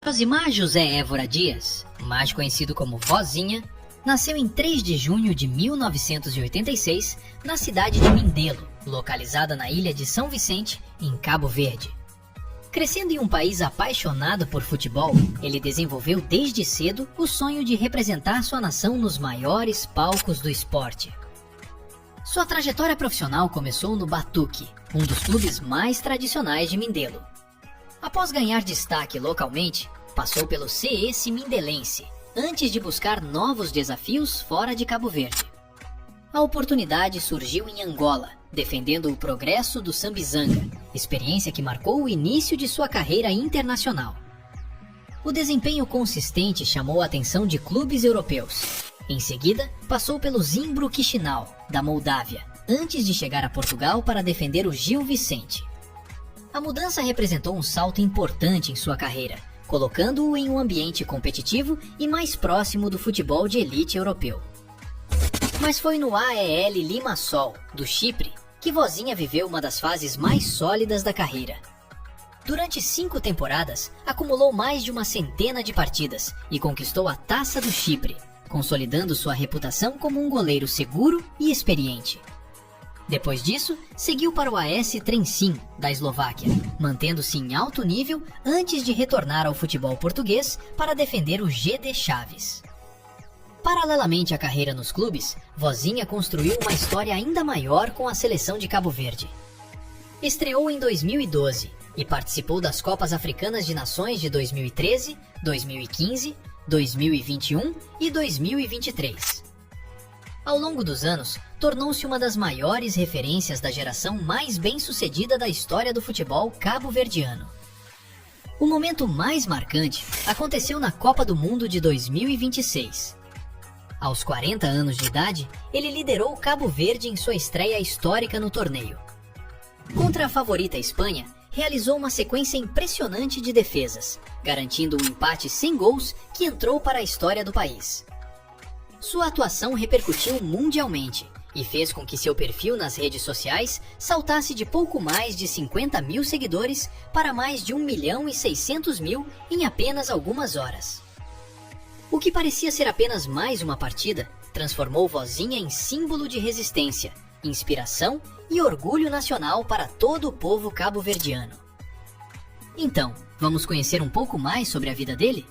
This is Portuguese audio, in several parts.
Josimar José Évora Dias, mais conhecido como Vozinha, nasceu em 3 de junho de 1986 na cidade de Mindelo, localizada na ilha de São Vicente, em Cabo Verde. Crescendo em um país apaixonado por futebol, ele desenvolveu desde cedo o sonho de representar sua nação nos maiores palcos do esporte. Sua trajetória profissional começou no Batuque, um dos clubes mais tradicionais de Mindelo. Após ganhar destaque localmente, passou pelo CS Mindelense, antes de buscar novos desafios fora de Cabo Verde. A oportunidade surgiu em Angola, defendendo o Progresso do Sambizanga, experiência que marcou o início de sua carreira internacional. O desempenho consistente chamou a atenção de clubes europeus. Em seguida, passou pelo Zimbro Chisinau, da Moldávia, antes de chegar a Portugal para defender o Gil Vicente. A mudança representou um salto importante em sua carreira, colocando-o em um ambiente competitivo e mais próximo do futebol de elite europeu. Mas foi no AEL Limassol, do Chipre, que Vozinha viveu uma das fases mais sólidas da carreira. Durante 5 temporadas, acumulou mais de uma centena de partidas e conquistou a Taça do Chipre, consolidando sua reputação como um goleiro seguro e experiente. Depois disso, seguiu para o AS Trenčín, da Eslováquia, mantendo-se em alto nível antes de retornar ao futebol português para defender o GD Chaves. Paralelamente à carreira nos clubes, Vozinha construiu uma história ainda maior com a seleção de Cabo Verde. Estreou em 2012 e participou das Copas Africanas de Nações de 2013, 2015, 2021 e 2023. Ao longo dos anos, tornou-se uma das maiores referências da geração mais bem-sucedida da história do futebol cabo-verdiano. O momento mais marcante aconteceu na Copa do Mundo de 2026. Aos 40 anos de idade, ele liderou Cabo Verde em sua estreia histórica no torneio. Contra a favorita Espanha, realizou uma sequência impressionante de defesas, garantindo um empate sem gols que entrou para a história do país. Sua atuação repercutiu mundialmente e fez com que seu perfil nas redes sociais saltasse de pouco mais de 50 mil seguidores para mais de 1.600.000 em apenas algumas horas. O que parecia ser apenas mais uma partida, transformou Vozinha em símbolo de resistência, inspiração e orgulho nacional para todo o povo cabo-verdiano. Então, vamos conhecer um pouco mais sobre a vida dele?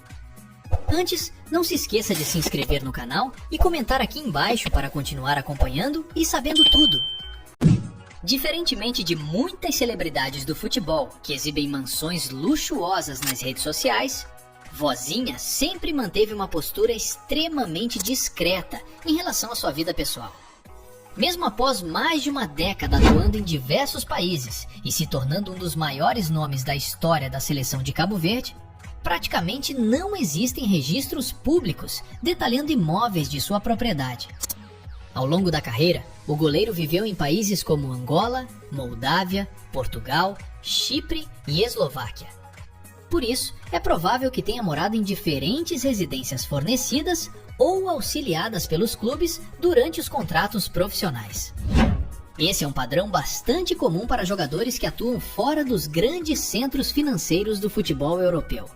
Antes, não se esqueça de se inscrever no canal e comentar aqui embaixo para continuar acompanhando e sabendo tudo. Diferentemente de muitas celebridades do futebol que exibem mansões luxuosas nas redes sociais, Vozinha sempre manteve uma postura extremamente discreta em relação à sua vida pessoal. Mesmo após mais de uma década atuando em diversos países e se tornando um dos maiores nomes da história da seleção de Cabo Verde, praticamente não existem registros públicos detalhando imóveis de sua propriedade. Ao longo da carreira, o goleiro viveu em países como Angola, Moldávia, Portugal, Chipre e Eslováquia. Por isso, é provável que tenha morado em diferentes residências fornecidas ou auxiliadas pelos clubes durante os contratos profissionais. Esse é um padrão bastante comum para jogadores que atuam fora dos grandes centros financeiros do futebol europeu.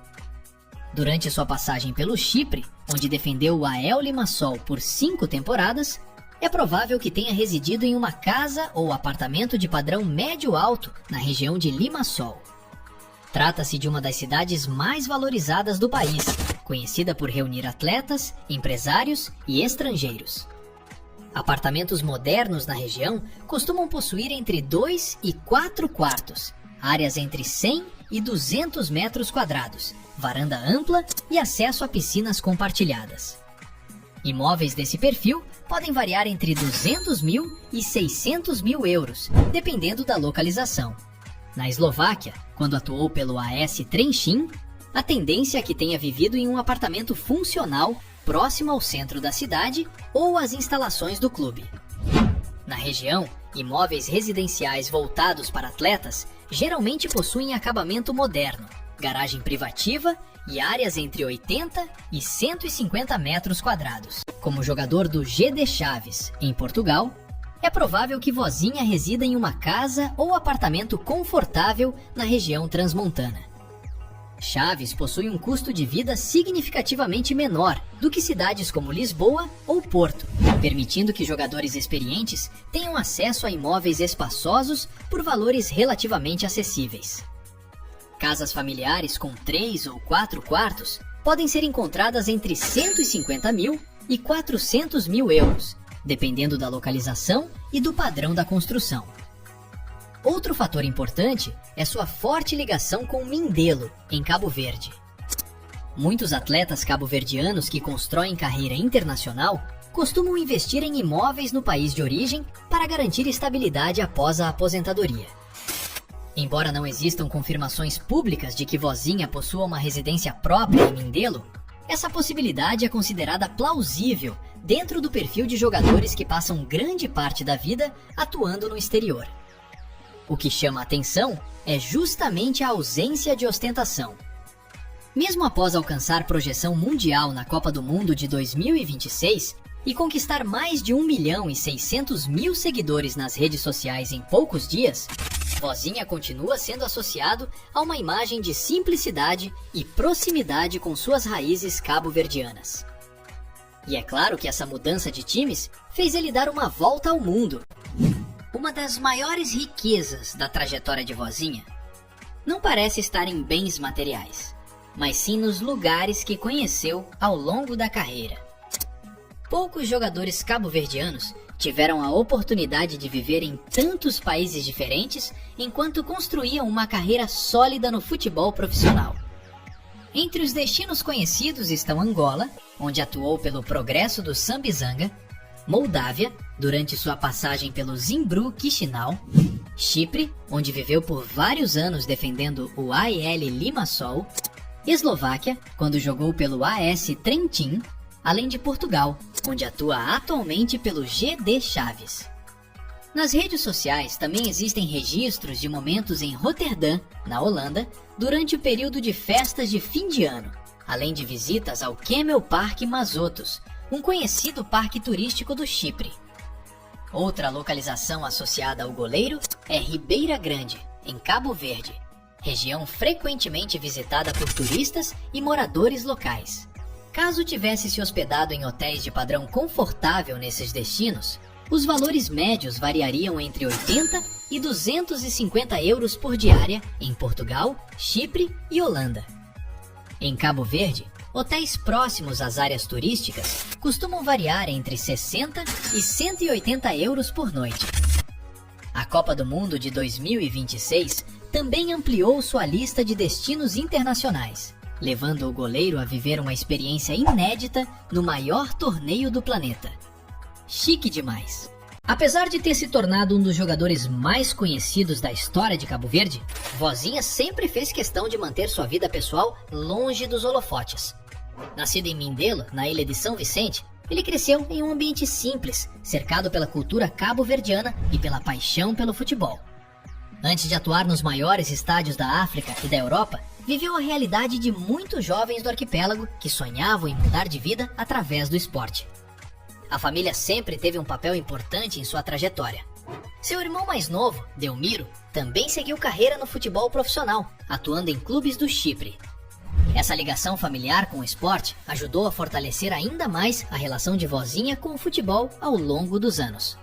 Durante sua passagem pelo Chipre, onde defendeu o AEL Limassol por 5 temporadas, é provável que tenha residido em uma casa ou apartamento de padrão médio-alto na região de Limassol. Trata-se de uma das cidades mais valorizadas do país, conhecida por reunir atletas, empresários e estrangeiros. Apartamentos modernos na região costumam possuir entre 2 e 4 quartos, áreas entre 100 e 200 metros quadrados, varanda ampla e acesso a piscinas compartilhadas. Imóveis desse perfil podem variar entre 200 mil e 600 mil euros, dependendo da localização. Na Eslováquia, quando atuou pelo AS Trenčín, a tendência é que tenha vivido em um apartamento funcional próximo ao centro da cidade ou às instalações do clube. Na região, imóveis residenciais voltados para atletas geralmente possuem acabamento moderno, garagem privativa e áreas entre 80 e 150 metros quadrados. Como jogador do GD Chaves, em Portugal, é provável que Vozinha resida em uma casa ou apartamento confortável na região transmontana. Chaves possui um custo de vida significativamente menor do que cidades como Lisboa ou Porto, permitindo que jogadores experientes tenham acesso a imóveis espaçosos por valores relativamente acessíveis. Casas familiares com 3 ou 4 quartos podem ser encontradas entre 150 mil e 400 mil euros, dependendo da localização e do padrão da construção. Outro fator importante é sua forte ligação com Mindelo, em Cabo Verde. Muitos atletas cabo-verdianos que constroem carreira internacional costumam investir em imóveis no país de origem para garantir estabilidade após a aposentadoria. Embora não existam confirmações públicas de que Vozinha possua uma residência própria em Mindelo, essa possibilidade é considerada plausível dentro do perfil de jogadores que passam grande parte da vida atuando no exterior. O que chama a atenção é justamente a ausência de ostentação. Mesmo após alcançar projeção mundial na Copa do Mundo de 2026 e conquistar mais de 1.600.000 seguidores nas redes sociais em poucos dias, Vozinha continua sendo associado a uma imagem de simplicidade e proximidade com suas raízes cabo-verdianas. E é claro que essa mudança de times fez ele dar uma volta ao mundo. Uma das maiores riquezas da trajetória de Vozinha não parece estar em bens materiais, mas sim nos lugares que conheceu ao longo da carreira. Poucos jogadores cabo-verdianos tiveram a oportunidade de viver em tantos países diferentes enquanto construíam uma carreira sólida no futebol profissional. Entre os destinos conhecidos estão Angola, onde atuou pelo Progresso do Sambizanga, Moldávia, durante sua passagem pelo Zimbru Chisinau, Chipre, onde viveu por vários anos defendendo o AEL Limassol, Eslováquia, quando jogou pelo AS Trentin, além de Portugal, onde atua atualmente pelo GD Chaves. Nas redes sociais também existem registros de momentos em Roterdã, na Holanda, durante o período de festas de fim de ano, além de visitas ao Camel Park Mazotos, um conhecido parque turístico do Chipre. Outra localização associada ao goleiro é Ribeira Grande, em Cabo Verde, região frequentemente visitada por turistas e moradores locais. Caso tivesse se hospedado em hotéis de padrão confortável nesses destinos, os valores médios variariam entre 80 e 250 euros por diária em Portugal, Chipre e Holanda. Em Cabo Verde, hotéis próximos às áreas turísticas costumam variar entre 60 e 180 euros por noite. A Copa do Mundo de 2026 também ampliou sua lista de destinos internacionais, levando o goleiro a viver uma experiência inédita no maior torneio do planeta. Chique demais! Apesar de ter se tornado um dos jogadores mais conhecidos da história de Cabo Verde, Vozinha sempre fez questão de manter sua vida pessoal longe dos holofotes. Nascido em Mindelo, na ilha de São Vicente, ele cresceu em um ambiente simples, cercado pela cultura cabo-verdiana e pela paixão pelo futebol. Antes de atuar nos maiores estádios da África e da Europa, viveu a realidade de muitos jovens do arquipélago que sonhavam em mudar de vida através do esporte. A família sempre teve um papel importante em sua trajetória. Seu irmão mais novo, Delmiro, também seguiu carreira no futebol profissional, atuando em clubes do Chipre. Essa ligação familiar com o esporte ajudou a fortalecer ainda mais a relação de Vozinha com o futebol ao longo dos anos.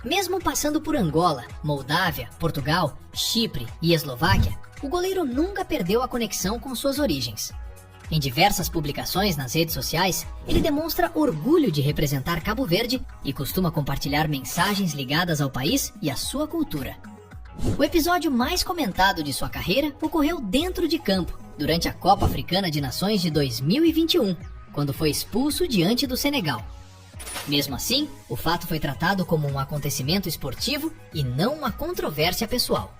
Mesmo passando por Angola, Moldávia, Portugal, Chipre e Eslováquia, o goleiro nunca perdeu a conexão com suas origens. Em diversas publicações nas redes sociais, ele demonstra orgulho de representar Cabo Verde e costuma compartilhar mensagens ligadas ao país e à sua cultura. O episódio mais comentado de sua carreira ocorreu dentro de campo, durante a Copa Africana de Nações de 2021, quando foi expulso diante do Senegal. Mesmo assim, o fato foi tratado como um acontecimento esportivo e não uma controvérsia pessoal.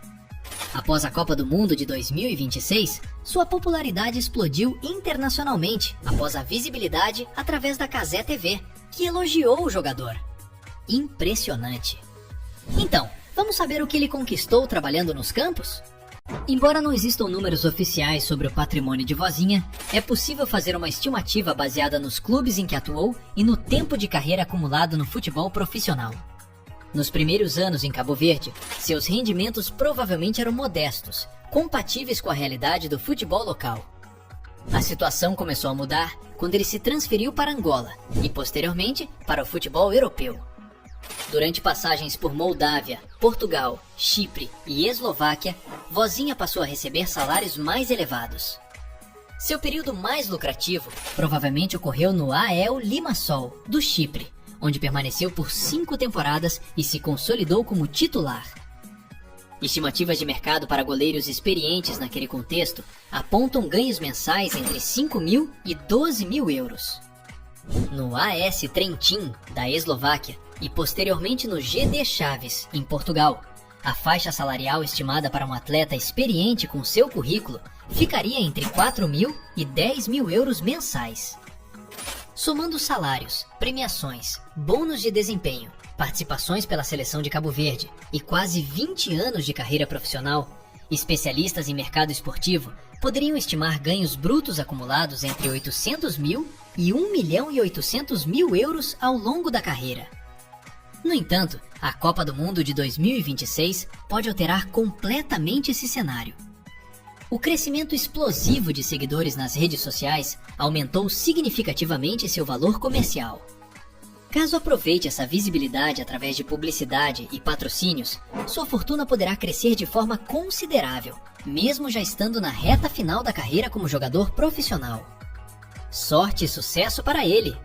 Após a Copa do Mundo de 2026, sua popularidade explodiu internacionalmente após a visibilidade através da Cazé TV, que elogiou o jogador. Impressionante! Então, vamos saber o que ele conquistou trabalhando nos campos? Embora não existam números oficiais sobre o patrimônio de Vozinha, é possível fazer uma estimativa baseada nos clubes em que atuou e no tempo de carreira acumulado no futebol profissional. Nos primeiros anos em Cabo Verde, seus rendimentos provavelmente eram modestos, compatíveis com a realidade do futebol local. A situação começou a mudar quando ele se transferiu para Angola e, posteriormente, para o futebol europeu. Durante passagens por Moldávia, Portugal, Chipre e Eslováquia, Vozinha passou a receber salários mais elevados. Seu período mais lucrativo provavelmente ocorreu no AEL Limassol, do Chipre, onde permaneceu por 5 temporadas e se consolidou como titular. Estimativas de mercado para goleiros experientes naquele contexto apontam ganhos mensais entre 5 mil e 12 mil euros. No AS Trentin, da Eslováquia, e posteriormente no GD Chaves, em Portugal, a faixa salarial estimada para um atleta experiente com seu currículo ficaria entre 4 mil e 10 mil euros mensais. Somando salários, premiações, bônus de desempenho, participações pela seleção de Cabo Verde e quase 20 anos de carreira profissional, especialistas em mercado esportivo poderiam estimar ganhos brutos acumulados entre 800 mil e 1 milhão e 800 mil euros ao longo da carreira. No entanto, a Copa do Mundo de 2026 pode alterar completamente esse cenário. O crescimento explosivo de seguidores nas redes sociais aumentou significativamente seu valor comercial. Caso aproveite essa visibilidade através de publicidade e patrocínios, sua fortuna poderá crescer de forma considerável, mesmo já estando na reta final da carreira como jogador profissional. Sorte e sucesso para ele!